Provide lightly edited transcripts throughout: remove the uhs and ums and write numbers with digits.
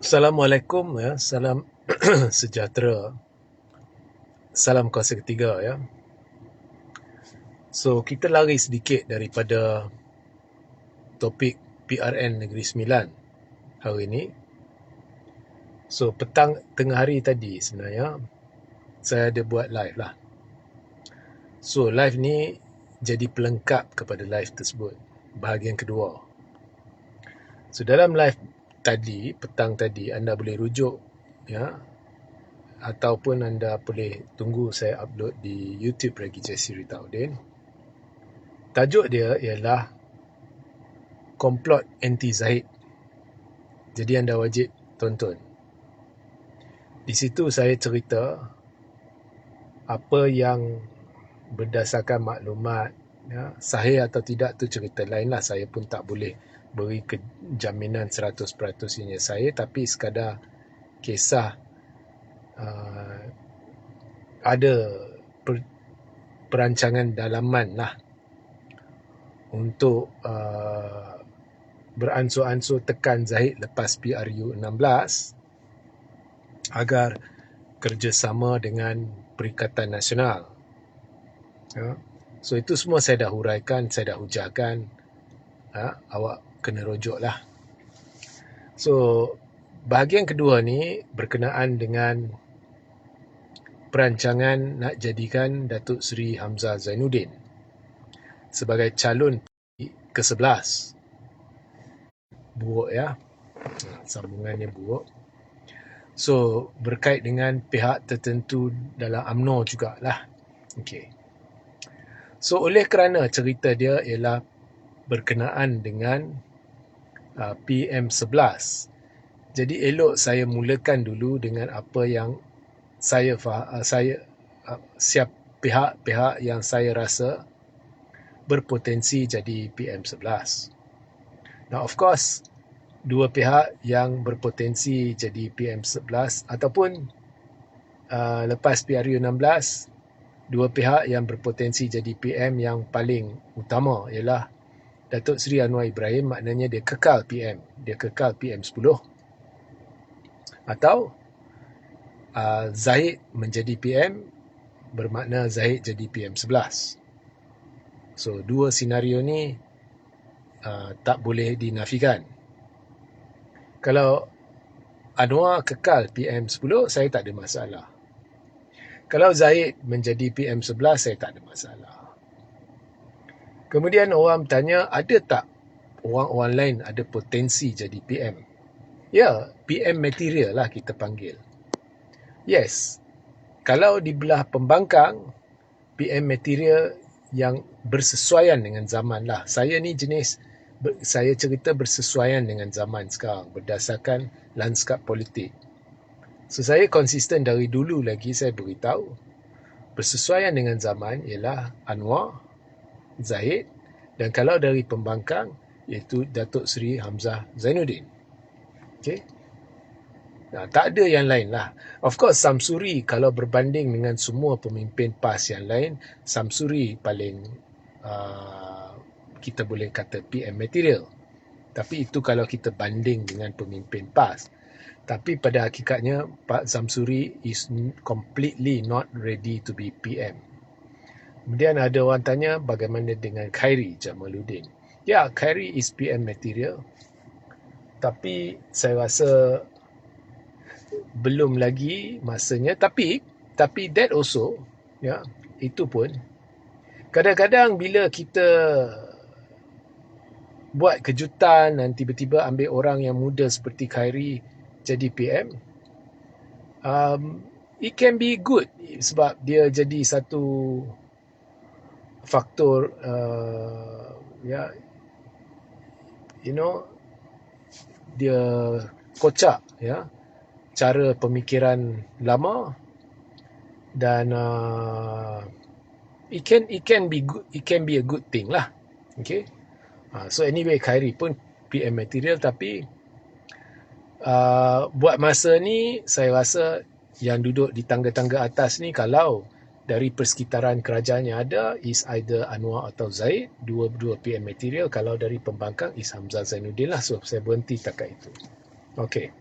Assalamualaikum ya, salam sejahtera, salam kuasa ketiga ya. So kita lari sedikit daripada topik PRN Negeri Sembilan hari ini. So petang tengah hari tadi sebenarnya saya ada buat live lah. So live ni jadi pelengkap kepada live tersebut, bahagian kedua. So dalam live tadi, petang tadi, anda boleh rujuk ya, ataupun anda boleh tunggu saya upload di YouTube Regi Jesse Ritaudin. Tajuk dia ialah Komplot Anti Zahid. Jadi anda wajib tonton. Di situ saya cerita apa yang berdasarkan maklumat ya, sahih atau tidak tu cerita lain lah. Saya pun tak boleh beri jaminan 100% ini saya, tapi sekadar kisah ada perancangan dalaman lah untuk beransur-ansur tekan Zahid lepas PRU 16 agar kerjasama dengan Perikatan Nasional. Ya. So itu semua saya dah huraikan, saya dah hujahkan. Ya, awak kena rujuk lah. So bahagian kedua ni berkenaan dengan perancangan nak jadikan Datuk Seri Hamzah Zainuddin sebagai calon ke-11. Buruk ya, sambungannya buruk. So berkait dengan pihak tertentu dalam UMNO jugalah. Okey. So oleh kerana cerita dia ialah berkenaan dengan PM11, jadi elok saya mulakan dulu dengan apa yang saya siap pihak-pihak yang saya rasa berpotensi jadi PM11. Now of course, dua pihak yang berpotensi jadi PM11 ataupun lepas PRU 16, dua pihak yang berpotensi jadi PM yang paling utama ialah Datuk Seri Anwar Ibrahim, maknanya dia kekal PM, dia kekal PM10, atau Zahid menjadi PM bermakna Zahid jadi PM11. So dua senario ni tak boleh dinafikan. Kalau Anwar kekal PM10, saya tak ada masalah. Kalau Zahid menjadi PM11, saya tak ada masalah. Kemudian orang bertanya, ada tak orang-orang lain ada potensi jadi PM? Ya, PM material lah kita panggil. Yes, kalau di belah pembangkang, PM material yang bersesuaian dengan zaman lah. Saya ni jenis, saya cerita bersesuaian dengan zaman sekarang berdasarkan lanskap politik. So saya konsisten dari dulu lagi saya beritahu bersesuaian dengan zaman ialah Anwar, Zahid, dan kalau dari pembangkang iaitu Datuk Seri Hamzah Zainuddin. Okey. Nah, tak ada yang lain lah. Of course Samsuri, kalau berbanding dengan semua pemimpin PAS yang lain, Samsuri paling kita boleh kata PM material. Tapi itu kalau kita banding dengan pemimpin PAS. Tapi pada hakikatnya Pak Samsuri is completely not ready to be PM. Kemudian ada orang tanya bagaimana dengan Khairi Jamaluddin. Ya, Khairi is PM material. Tapi saya rasa belum lagi masanya. Tapi that also, ya, itu pun kadang-kadang bila kita buat kejutan dan tiba-tiba ambil orang yang muda seperti Khairi jadi PM, it can be good sebab dia jadi satu faktor ya, you know, dia kocak ya cara pemikiran lama dan it can be good, it can be a good thing lah. Okay. So anyway, Khairi pun PM material, tapi buat masa ni saya rasa yang duduk di tangga-tangga atas ni, kalau dari persekitaran kerajaan yang ada, is either Anwar atau Zahid, dua-dua PM material. Kalau dari pembangkang is Hamzah Zainuddin lah. So saya berhenti takat itu. Okay.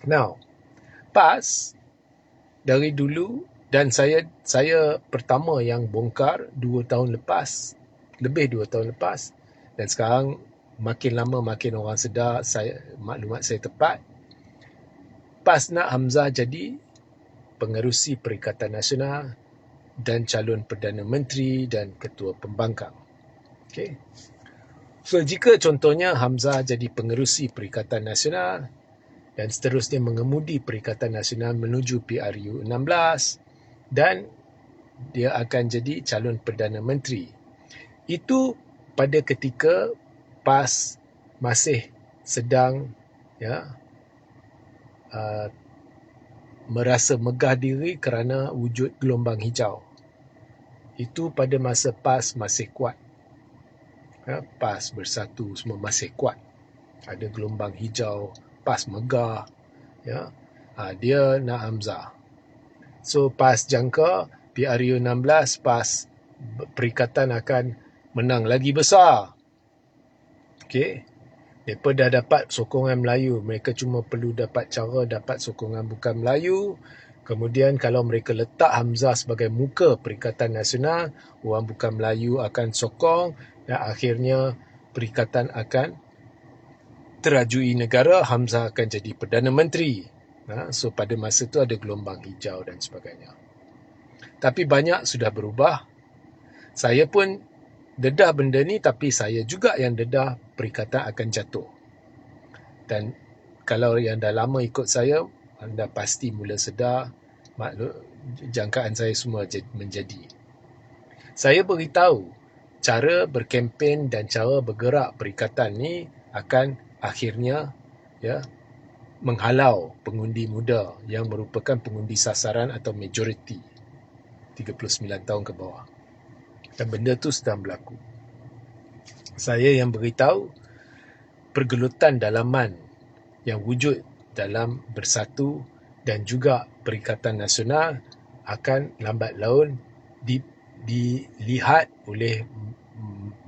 Now, PAS dari dulu, dan saya pertama yang bongkar 2 tahun lepas, lebih 2 tahun lepas, dan sekarang makin lama makin orang sedar maklumat saya tepat. PAS nak Hamzah jadi pengerusi Perikatan Nasional dan calon Perdana Menteri dan Ketua Pembangkang. Okay. So, jika contohnya Hamzah jadi pengerusi Perikatan Nasional dan seterusnya mengemudi Perikatan Nasional menuju PRU 16 dan dia akan jadi calon Perdana Menteri. Itu pada ketika PAS masih sedang merasa megah diri kerana wujud gelombang hijau. Itu pada masa PAS masih kuat. PAS Bersatu semua masih kuat. Ada gelombang hijau, PAS megah. Dia nak Hamzah. So, PAS jangka PRU 16, PAS Perikatan akan menang lagi besar. Okay. Mereka dah dapat sokongan Melayu. Mereka cuma perlu dapat cara dapat sokongan bukan Melayu. Kemudian kalau mereka letak Hamzah sebagai muka Perikatan Nasional, orang bukan Melayu akan sokong dan akhirnya Perikatan akan terajui negara, Hamzah akan jadi Perdana Menteri. So pada masa itu ada gelombang hijau dan sebagainya. Tapi banyak sudah berubah. Saya pun dedah benda ni, tapi saya juga yang dedah Perikatan akan jatuh. Dan kalau yang dah lama ikut saya, anda pasti mula sedar jangkaan saya semua menjadi. Saya beritahu cara berkempen dan cara bergerak Perikatan ni akan akhirnya menghalau pengundi muda yang merupakan pengundi sasaran atau majoriti 39 tahun ke bawah. Dan benda tu sedang berlaku. Saya yang beritahu pergelutan dalaman yang wujud dalam Bersatu dan juga Perikatan Nasional akan lambat laun dilihat oleh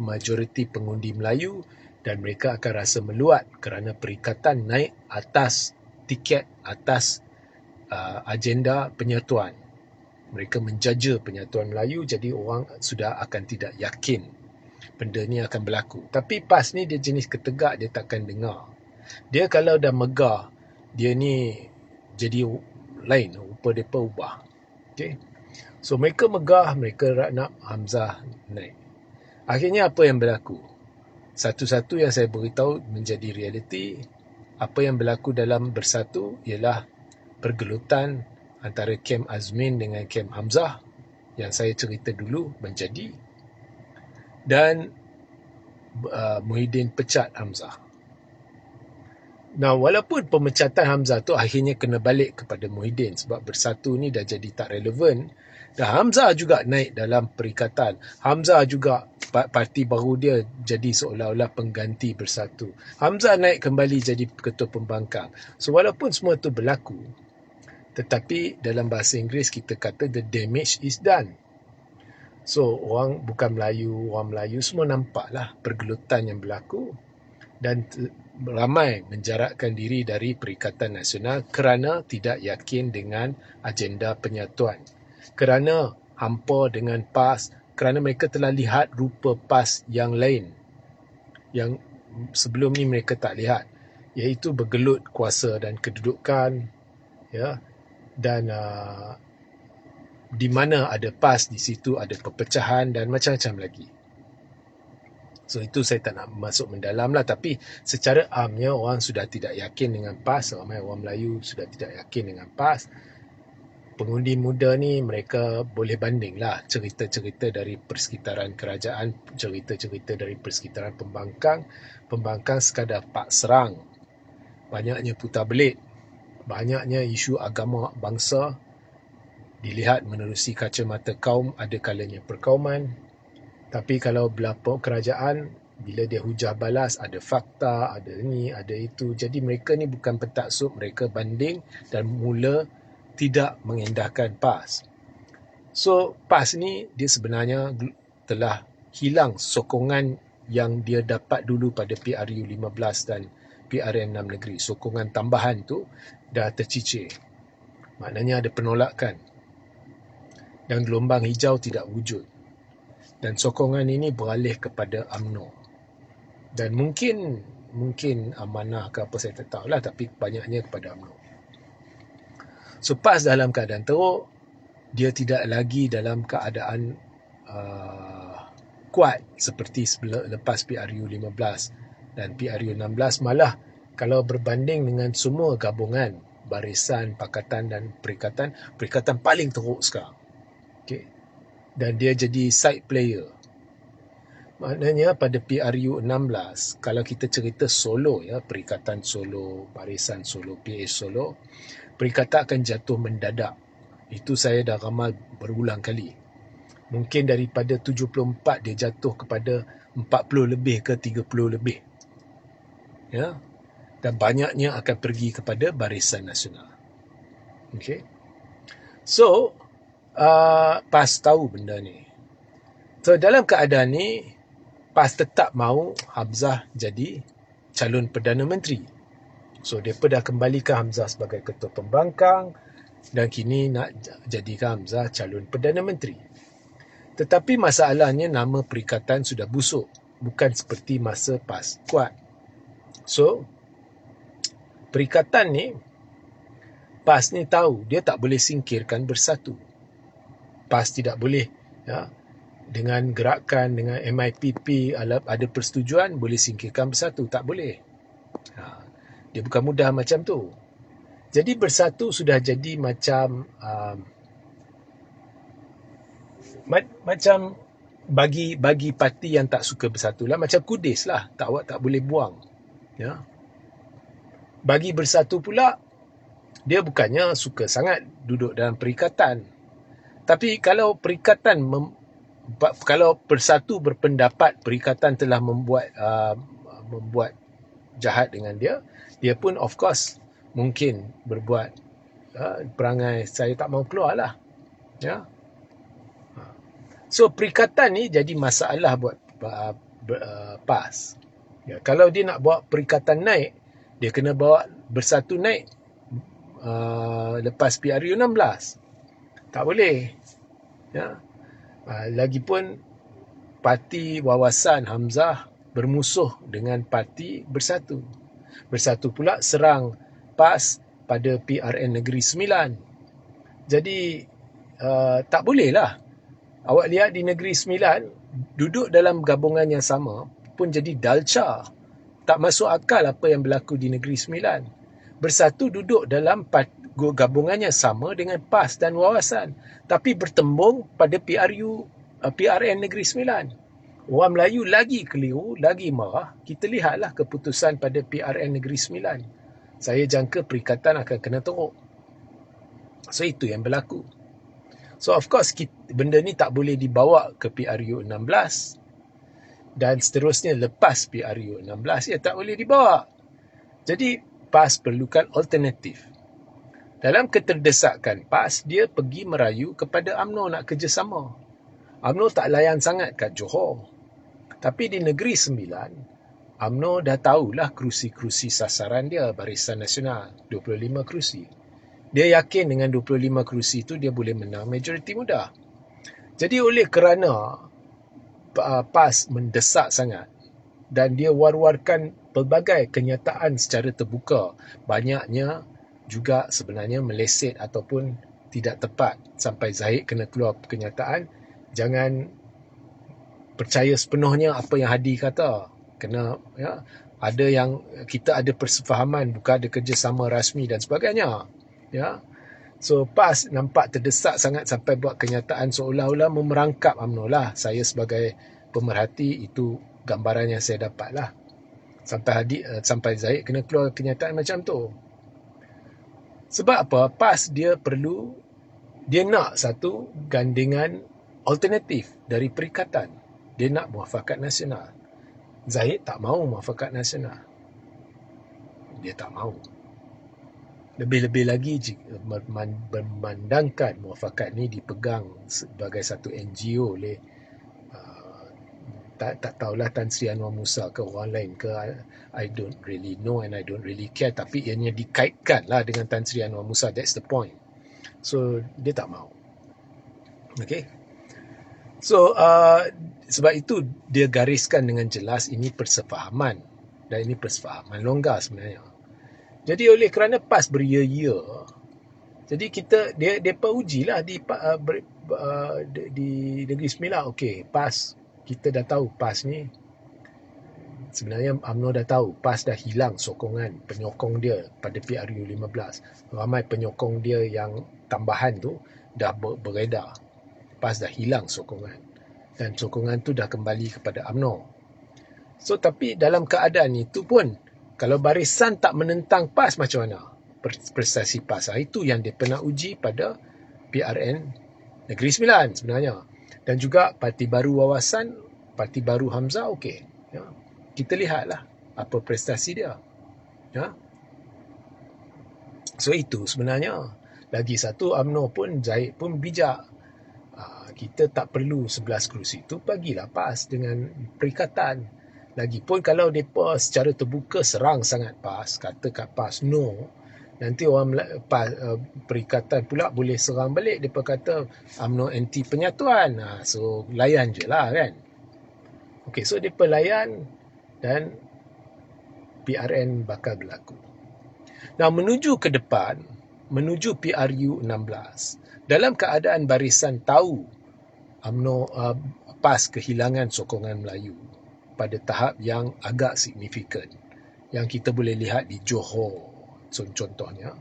majoriti pengundi Melayu dan mereka akan rasa meluat kerana Perikatan naik atas tiket, atas agenda penyatuan. Mereka menjaja penyatuan Melayu, jadi orang sudah akan tidak yakin benda ni akan berlaku. Tapi PAS ni dia jenis ketegak, dia takkan dengar. Dia kalau dah megah, dia ni jadi lain, rupa mereka ubah. Okay? So mereka megah, mereka nak Hamzah naik. Akhirnya apa yang berlaku? Satu-satu yang saya beritahu menjadi realiti. Apa yang berlaku dalam Bersatu ialah pergelutan antara kem Azmin dengan kem Hamzah yang saya cerita dulu menjadi, dan Muhyiddin pecat Hamzah. Nah, walaupun pemecatan Hamzah tu akhirnya kena balik kepada Muhyiddin sebab Bersatu ni dah jadi tak relevan, dan Hamzah juga naik dalam Perikatan. Hamzah juga parti baru dia jadi seolah-olah pengganti Bersatu. Hamzah naik kembali jadi Ketua Pembangkang. So walaupun semua tu berlaku, tetapi dalam bahasa Inggeris kita kata the damage is done. So orang bukan Melayu, orang Melayu semua nampaklah pergelutan yang berlaku dan ramai menjarakkan diri dari Perikatan Nasional kerana tidak yakin dengan agenda penyatuan. Kerana hampa dengan PAS, kerana mereka telah lihat rupa PAS yang lain yang sebelum ni mereka tak lihat, iaitu bergelut kuasa dan kedudukan, dan di mana ada PAS, di situ ada perpecahan dan macam-macam lagi. So itu saya tak nak masuk mendalam lah, tapi secara amnya orang sudah tidak yakin dengan PAS, ramai orang Melayu sudah tidak yakin dengan PAS. Pengundi muda ni mereka boleh banding lah cerita-cerita dari persekitaran kerajaan, cerita-cerita dari persekitaran pembangkang sekadar pak serang, banyaknya putar belit, banyaknya isu agama bangsa dilihat menerusi kacamata kaum, ada kalanya perkauman. Tapi kalau berlaku kerajaan, bila dia hujah balas, ada fakta, ada ni, ada itu. Jadi mereka ni bukan pentaksub, mereka banding dan mula tidak mengendahkan PAS. So PAS ni dia sebenarnya telah hilang sokongan yang dia dapat dulu pada PRU 15 dan PRN 6 negeri. Sokongan tambahan tu dah tercicir. Maknanya ada penolakan. Dan gelombang hijau tidak wujud. Dan sokongan ini beralih kepada UMNO. Dan mungkin amanah ke apa saya tak tahulah, tapi banyaknya kepada UMNO. So PAS dalam keadaan teruk, dia tidak lagi dalam keadaan kuat seperti lepas PRU 15 dan PRU 16. Malah kalau berbanding dengan semua gabungan, barisan, pakatan dan perikatan paling teruk sekarang. Okay. Dan dia jadi side player. Maknanya pada PRU 16, kalau kita cerita Solo, ya, Perikatan Solo, Barisan Solo, PA Solo, perikatan akan jatuh mendadak. Itu saya dah ramal berulang kali. Mungkin daripada 74 dia jatuh kepada 40 lebih ke 30 lebih. Ya. Dan banyaknya akan pergi kepada Barisan Nasional. Okay. So, PAS tahu benda ni. So, dalam keadaan ni, PAS tetap mahu Hamzah jadi calon Perdana Menteri. So, mereka dah kembalikan Hamzah sebagai Ketua Pembangkang dan kini nak jadikan Hamzah calon Perdana Menteri. Tetapi masalahnya nama perikatan sudah busuk. Bukan seperti masa PAS kuat. So, perikatan ni, PAS ni tahu dia tak boleh singkirkan Bersatu. PAS tidak boleh, ya, dengan gerakan, dengan MIPP ada persetujuan, boleh singkirkan Bersatu. Tak boleh. Dia bukan mudah macam tu. Jadi Bersatu sudah jadi macam macam bagi parti yang tak suka Bersatu lah, macam kudis lah, awak tak boleh buang. Ya. Bagi Bersatu pula, dia bukannya suka sangat duduk dalam perikatan. Tapi kalau perikatan kalau Bersatu berpendapat perikatan telah membuat jahat dengan dia, dia pun of course mungkin berbuat perangai saya tak mau keluar lah. Ya. So perikatan ni jadi masalah buat PAS. Ya, kalau dia nak bawa perikatan naik, dia kena bawa Bersatu naik lepas PRU 16. Tak boleh. Ya. Lagipun parti wawasan Hamzah bermusuh dengan parti Bersatu. Bersatu pula serang PAS pada PRN Negeri Sembilan. Jadi tak boleh lah. Awak lihat di Negeri Sembilan, duduk dalam gabungan yang sama pun jadi dalca. Tak masuk akal apa yang berlaku di Negeri Sembilan. Bersatu duduk dalam gabungannya sama dengan PAS dan wawasan, tapi bertembung pada PRN Negeri Sembilan. Orang Melayu lagi keliru, lagi marah. Kita lihatlah keputusan pada PRN Negeri Sembilan. Saya jangka perikatan akan kena teruk. So itu yang berlaku. So of course benda ni tak boleh dibawa ke PRU 16 dan seterusnya lepas PRU 16 ia tak boleh dibawa. Jadi PAS perlukan alternatif. Dalam keterdesakan PAS, dia pergi merayu kepada UMNO nak kerjasama. UMNO tak layan sangat kat Johor. Tapi di Negeri Sembilan, UMNO dah tahulah kerusi-kerusi sasaran dia, Barisan Nasional, 25 kerusi. Dia yakin dengan 25 kerusi itu dia boleh menang majoriti mudah. Jadi oleh kerana PAS mendesak sangat dan dia war-warkan pelbagai kenyataan secara terbuka, banyaknya juga sebenarnya meleset ataupun tidak tepat. Sampai Zahid kena keluar kenyataan, jangan percaya sepenuhnya apa yang Hadi kata. Kena, ya, ada yang kita ada persefahaman, bukan ada kerjasama rasmi dan sebagainya. Ya. So PAS nampak terdesak sangat sampai buat kenyataan seolah-olah memerangkap UMNO lah. Saya sebagai pemerhati, itu gambaran yang saya dapat lah. Sampai Zahid kena keluar kenyataan macam tu. Sebab apa? PAS dia nak satu gandingan alternatif dari perikatan. Dia nak muafakat nasional. Zahid tak mahu muafakat nasional. Dia tak mahu. Lebih-lebih lagi memandangkan muafakat ni dipegang sebagai satu NGO oleh tak tahulah Tan Sri Anwar Musa ke orang lain ke, I don't really know and I don't really care, tapi ianya dikaitkan lah dengan Tan Sri Anwar Musa, that's the point. So dia tak mau. Okay, so sebab itu dia gariskan dengan jelas ini persefahaman, dan ini persefahaman longgar sebenarnya. Jadi oleh kerana PAS beria-ia, jadi dia ujilah di Negeri Sembilan. Okey, PAS, kita dah tahu PAS ni sebenarnya UMNO dah tahu PAS dah hilang sokongan penyokong dia pada PRU 15. Ramai penyokong dia yang tambahan tu dah beredar. PAS dah hilang sokongan, dan sokongan tu dah kembali kepada UMNO. So tapi dalam keadaan itu pun, kalau barisan tak menentang PAS, macam mana prestasi PAS? Itu yang dia pernah uji pada PRN Negeri Sembilan sebenarnya. Dan juga Parti Baru Wawasan, Parti Baru Hamzah, okey. Ya. Kita lihatlah apa prestasi dia. Ya. So itu sebenarnya. Lagi satu, UMNO pun, Zahid pun bijak. Kita tak perlu 11 kerusi itu, bagilah PAS dengan perikatan. Lagipun kalau mereka secara terbuka serang sangat PAS, kata kat PAS no, nanti orang perikatan pula boleh serang balik. Mereka kata UMNO anti penyatuan. So layan je lah kan. Okay, so mereka layan dan PRN bakal berlaku. Nah, menuju ke depan, menuju PRU 16, dalam keadaan barisan tahu UMNO PAS kehilangan sokongan Melayu pada tahap yang agak signifikan, yang kita boleh lihat di Johor contohnya,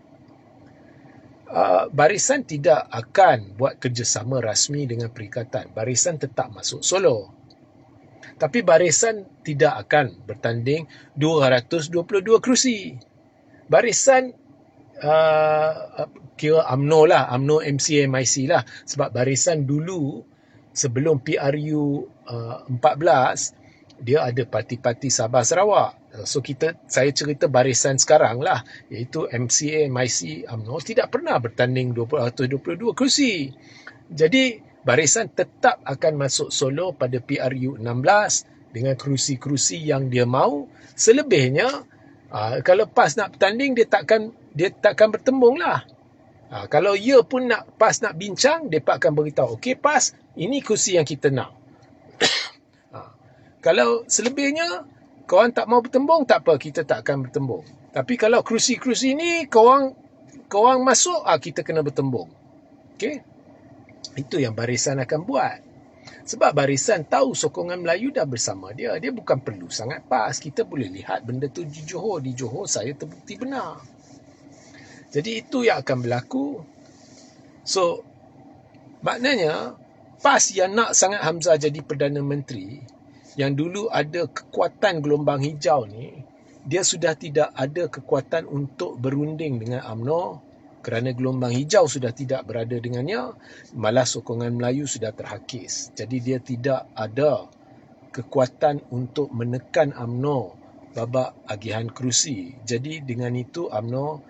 barisan tidak akan buat kerjasama rasmi dengan perikatan. Barisan tetap masuk solo, tapi barisan tidak akan bertanding 222 kerusi. Barisan kira UMNO lah, UMNO MCA-MIC lah, sebab barisan dulu sebelum PRU 14 dia ada parti-parti Sabah Sarawak. So saya cerita barisan sekarang lah, iaitu MCA, MIC, UMNO tidak pernah bertanding 222 kerusi. Jadi barisan tetap akan masuk solo pada PRU 16 dengan kerusi-kerusi yang dia mahu. Selebihnya, kalau PAS nak bertanding, dia takkan bertembung lah. Kalau ia pun PAS nak bincang, dia akan beritahu, okey PAS, ini kerusi yang kita nak. Kalau selebihnya korang tak mau bertembung, tak apa, kita tak akan bertembung. Tapi kalau kerusi-kerusi ni korang masuk, kita kena bertembung. Okey? Itu yang barisan akan buat. Sebab barisan tahu sokongan Melayu dah bersama dia. Dia bukan perlu sangat PAS. Kita boleh lihat benda tu di Johor. Di Johor saya terbukti benar. Jadi itu yang akan berlaku. So, maknanya PAS yang nak sangat Hamzah jadi Perdana Menteri, yang dulu ada kekuatan gelombang hijau ni, dia sudah tidak ada kekuatan untuk berunding dengan UMNO kerana gelombang hijau sudah tidak berada dengannya, malah sokongan Melayu sudah terhakis. Jadi dia tidak ada kekuatan untuk menekan UMNO babak agihan kerusi. Jadi dengan itu UMNO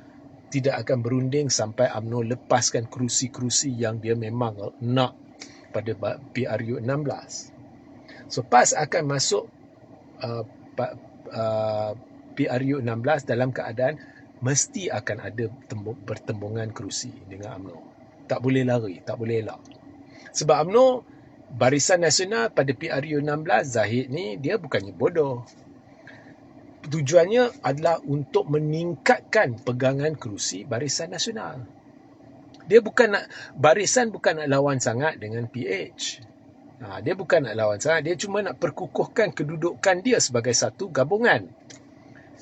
tidak akan berunding sampai UMNO lepaskan kerusi-kerusi yang dia memang nak pada PRU 16. So PAS akan masuk PRU 16 dalam keadaan mesti akan ada pertembungan kerusi dengan UMNO. Tak boleh lari, tak boleh elak. Sebab UMNO, Barisan Nasional pada PRU 16, Zahid ni dia bukannya bodoh. Tujuannya adalah untuk meningkatkan pegangan kerusi Barisan Nasional. Barisan bukan nak lawan sangat dengan PH. Dia bukan nak lawan sangat, dia cuma nak perkukuhkan kedudukan dia sebagai satu gabungan.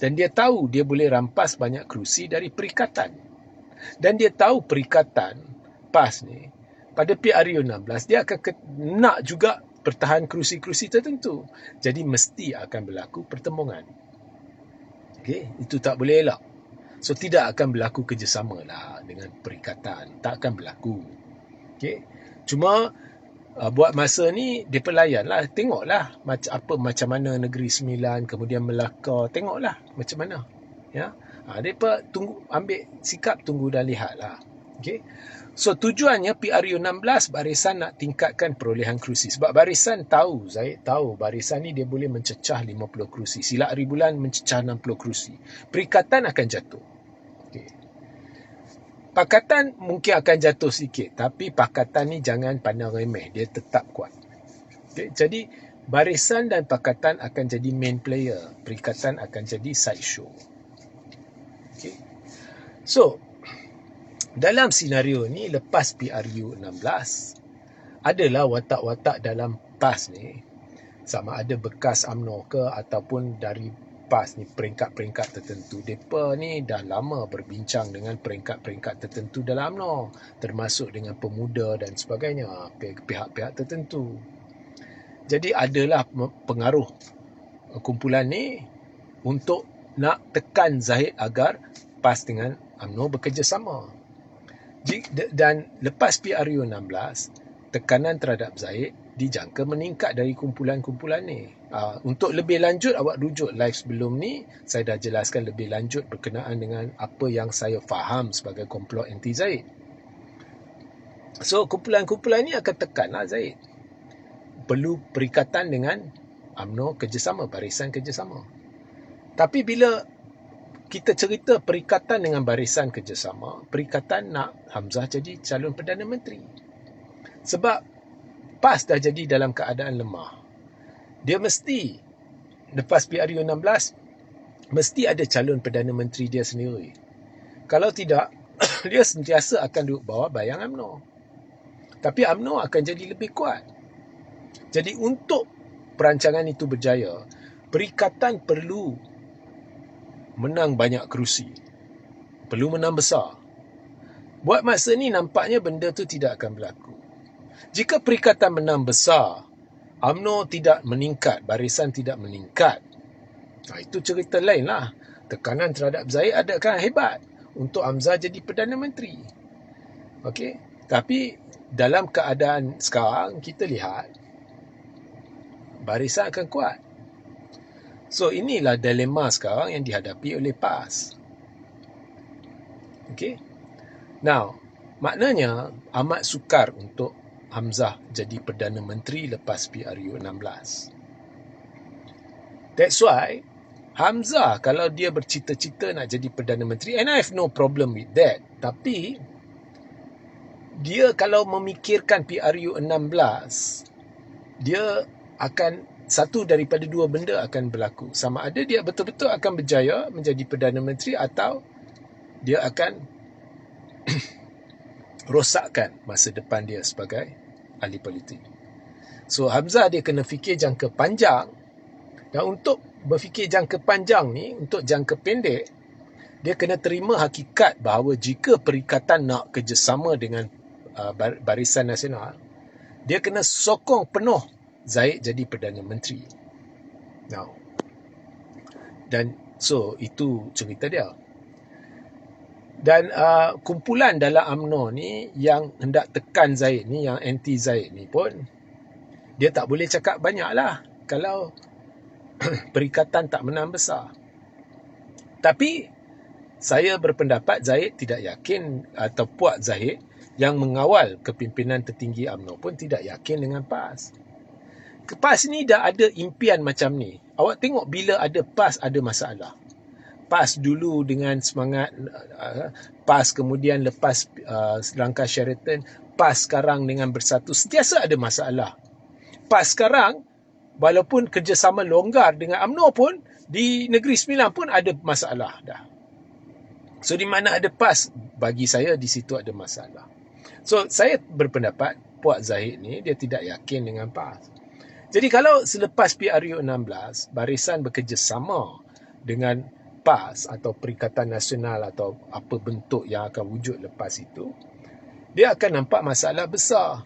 Dan dia tahu dia boleh rampas banyak kerusi dari perikatan. Dan dia tahu perikatan PAS ni, pada PRU 16, dia akan nak juga pertahan kerusi-kerusi tertentu. Jadi mesti akan berlaku pertembungan. Okay? Itu tak boleh elak. So tidak akan berlaku kerjasama lah dengan perikatan. Tak akan berlaku. Okay? Cuma buat masa ni dia pelayan lah, tengoklah macam mana Negeri Sembilan, kemudian Melaka, tengoklah macam mana, ya. Depa tunggu, ambil sikap tunggu dan lihat lah. Okay. So tujuannya PRU 16 barisan nak tingkatkan perolehan kerusi. Sebab barisan tahu, Zaid tahu barisan ni dia boleh mencecah 50 kerusi. Sila Hari Bulan mencecah 60 kerusi. Perikatan akan jatuh. Okay. Pakatan mungkin akan jatuh sikit. Tapi pakatan ni jangan pandang remeh. Dia tetap kuat. Okay. Jadi barisan dan pakatan akan jadi main player. Perikatan akan jadi side show. Okay. So, dalam senario ni, lepas PRU 16, adalah watak-watak dalam PAS ni, sama ada bekas UMNO ke ataupun dari PAS ni, peringkat-peringkat tertentu. Mereka ni dah lama berbincang dengan peringkat-peringkat tertentu dalam UMNO, termasuk dengan pemuda dan sebagainya, pihak-pihak tertentu. Jadi adalah pengaruh kumpulan ni untuk nak tekan Zahid agar PAS dengan UMNO bekerjasama. Dan lepas PRU 16, tekanan terhadap Zahid dijangka meningkat dari kumpulan-kumpulan ni. Untuk lebih lanjut, awak rujuk live sebelum ni, saya dah jelaskan lebih lanjut berkenaan dengan apa yang saya faham sebagai komplot anti Zahid. So, kumpulan-kumpulan ni akan tekanlah Zahid. Perlu perikatan dengan UMNO kerjasama, barisan kerjasama. Tapi bila kita cerita perikatan dengan barisan kerjasama, perikatan nak Hamzah jadi calon Perdana Menteri. Sebab PAS dah jadi dalam keadaan lemah. Dia mesti, lepas PRU 16, mesti ada calon Perdana Menteri dia sendiri. Kalau tidak, dia sentiasa akan duduk bawah bayang UMNO. Tapi UMNO akan jadi lebih kuat. Jadi untuk perancangan itu berjaya, perikatan perlu menang banyak kerusi. Perlu menang besar. Buat masa ni nampaknya benda tu tidak akan berlaku. Jika perikatan menang besar, UMNO tidak meningkat, barisan tidak meningkat, itu cerita lain lah. Tekanan terhadap Zahid adakan hebat untuk Hamzah jadi Perdana Menteri. Okey, tapi dalam keadaan sekarang kita lihat barisan akan kuat. So, inilah dilema sekarang yang dihadapi oleh PAS. Okay. Now, maknanya amat sukar untuk Hamzah jadi Perdana Menteri lepas PRU 16. That's why, Hamzah kalau dia bercita-cita nak jadi Perdana Menteri, and I have no problem with that. Tapi, dia kalau memikirkan PRU 16, dia akan satu daripada dua benda akan berlaku. Sama ada dia betul-betul akan berjaya menjadi Perdana Menteri atau dia akan rosakkan masa depan dia sebagai ahli politik. So Hamzah dia kena fikir jangka panjang. Dan untuk berfikir jangka panjang ni, untuk jangka pendek, dia kena terima hakikat bahawa jika perikatan nak kerjasama dengan Barisan Nasional, dia kena sokong penuh Zahid jadi Perdana Menteri. Now, dan so itu cerita dia. Dan kumpulan dalam UMNO ni yang hendak tekan Zahid ni, yang anti Zahid ni pun, dia tak boleh cakap banyak lah kalau perikatan tak menang besar. Tapi saya berpendapat Zahid tidak yakin, atau puak Zahid yang mengawal kepimpinan tertinggi UMNO pun tidak yakin dengan PAS. PAS ni dah ada impian macam ni. Awak tengok bila ada PAS ada masalah. PAS dulu dengan semangat, PAS kemudian lepas langkah Sheraton, PAS sekarang dengan Bersatu, sentiasa ada masalah. PAS sekarang, walaupun kerjasama longgar dengan UMNO pun, di Negeri Sembilan pun ada masalah dah. So di mana ada PAS, bagi saya di situ ada masalah. So saya berpendapat puak Zahid ni dia tidak yakin dengan PAS. Jadi kalau selepas PRU 16 barisan bekerjasama dengan PAS atau Perikatan Nasional atau apa bentuk yang akan wujud lepas itu, dia akan nampak masalah besar.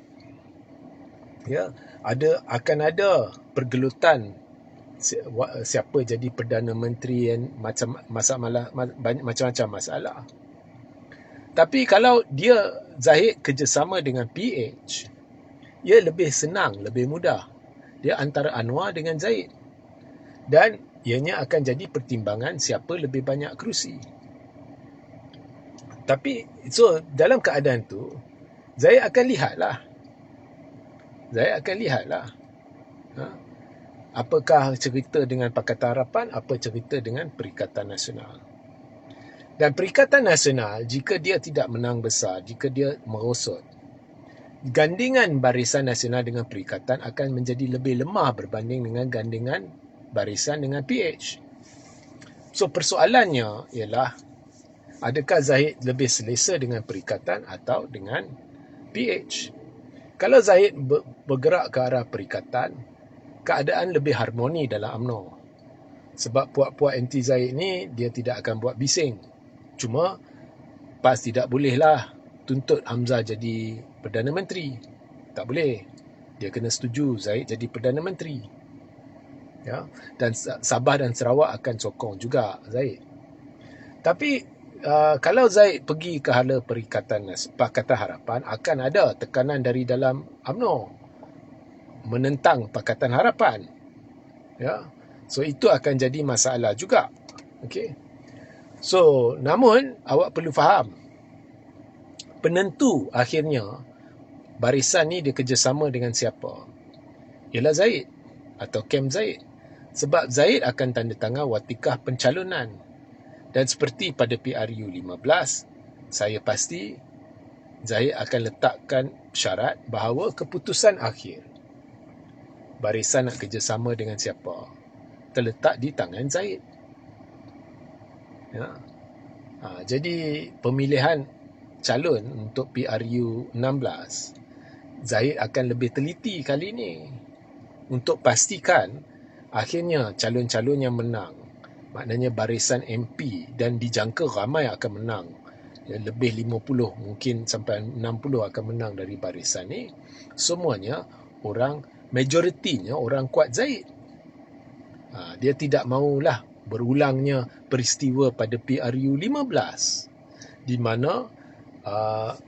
Ya, akan ada pergelutan siapa jadi Perdana Menteri dan macam-macam masalah. Tapi kalau dia Zahid kerjasama dengan PH, ia lebih senang, lebih mudah. Dia antara Anwar dengan Zahid. Dan ianya akan jadi pertimbangan siapa lebih banyak kerusi. Tapi so dalam keadaan tu Zahid akan lihatlah. Apakah cerita dengan Pakatan Harapan, apa cerita dengan Perikatan Nasional. Dan Perikatan Nasional, jika dia tidak menang besar, jika dia merosot, gandingan Barisan Nasional dengan Perikatan akan menjadi lebih lemah berbanding dengan gandingan barisan dengan PH. So persoalannya ialah, adakah Zahid lebih selesa dengan Perikatan atau dengan PH? Kalau Zahid bergerak ke arah Perikatan, keadaan lebih harmoni dalam UMNO. Sebab puak-puak anti Zahid ni, dia tidak akan buat bising. Cuma, PAS tidak bolehlah tuntut Hamzah jadi Perdana Menteri. Tak boleh. Dia kena setuju Zahid jadi Perdana Menteri. Ya? Dan Sabah dan Sarawak akan sokong juga Zahid. Tapi, kalau Zahid pergi ke hala Pakatan Harapan, akan ada tekanan dari dalam UMNO menentang Pakatan Harapan. Ya. So itu akan jadi masalah juga. Okey. So, namun awak perlu faham, penentu akhirnya barisan ni dia kerjasama dengan siapa? Ialah Zahid atau kem Zahid. Sebab Zahid akan tanda tangan watikah pencalonan. Dan seperti pada PRU 15, saya pasti Zahid akan letakkan syarat bahawa keputusan akhir barisan nak kerjasama dengan siapa terletak di tangan Zahid. Ya. Jadi pemilihan calon untuk PRU 16, Zahid akan lebih teliti kali ini untuk pastikan akhirnya calon-calon yang menang, maknanya barisan MP, dan dijangka ramai akan menang, ya, lebih 50, mungkin sampai 60 akan menang dari barisan ni, semuanya orang, majoritinya orang kuat Zahid. Dia tidak maulah berulangnya peristiwa pada PRU 15 di mana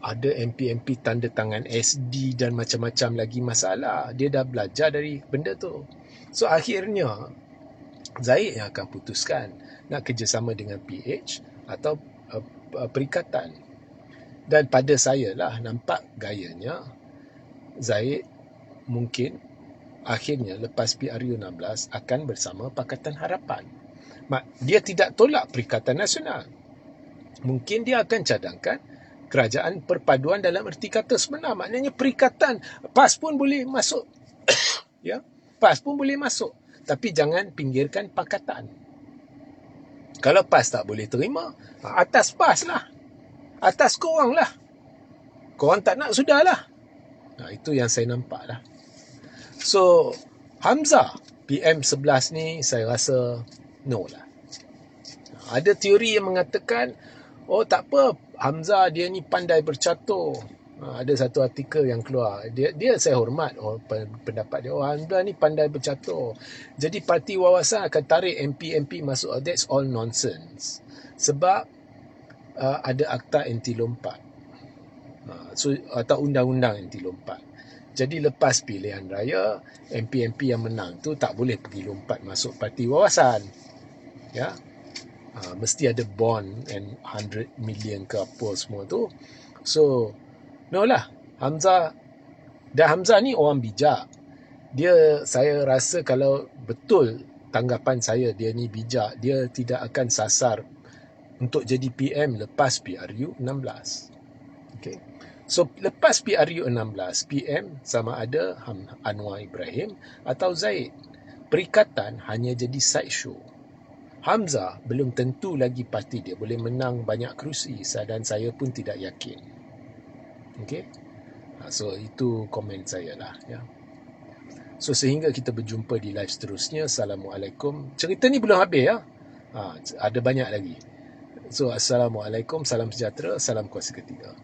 ada MP-MP tanda tangan SD dan macam-macam lagi masalah. Dia dah belajar dari benda tu. So akhirnya Zahid yang akan putuskan nak kerjasama dengan PH atau Perikatan. Dan pada saya lah, nampak gayanya Zahid mungkin akhirnya lepas PRU 16 akan bersama Pakatan Harapan. Dia tidak tolak Perikatan Nasional. Mungkin dia akan cadangkan kerajaan perpaduan dalam erti kata sebenar. Maknanya Perikatan, PAS pun boleh masuk. Ya, PAS pun boleh masuk. Tapi jangan pinggirkan Pakatan. Kalau PAS tak boleh terima, atas PAS lah. Atas korang lah. Korang tak nak, sudahlah. Itu yang saya nampak lah. So, Hamzah PM11 ni saya rasa no lah. Ada teori yang mengatakan, oh tak apa, Hamzah dia ni pandai bercatur. Ada satu artikel yang keluar. Dia saya hormat pendapat dia. Oh, Hamzah ni pandai bercatur. Jadi parti wawasan akan tarik MP-MP masuk. That's all nonsense. Sebab ada akta anti lompat. Atau undang-undang anti lompat. Jadi lepas pilihan raya, MP-MP yang menang tu tak boleh pergi lompat masuk parti wawasan. Ya. Mesti ada bond and 100 million ke apa semua tu. So, no lah. Hamzah ni orang bijak. Saya rasa kalau betul tanggapan saya, dia ni bijak, dia tidak akan sasar untuk jadi PM lepas PRU 16. Okay. So, lepas PRU 16, PM sama ada Anwar Ibrahim atau Zahid. Perikatan hanya jadi side show. Hamzah belum tentu lagi parti dia boleh menang banyak kerusi, dan saya pun tidak yakin. Okay? So, itu komen saya lah. Ya. So, sehingga kita berjumpa di live seterusnya. Assalamualaikum. Cerita ni belum habis ya. Ada banyak lagi. So, Assalamualaikum, salam sejahtera, salam kuasa ketiga.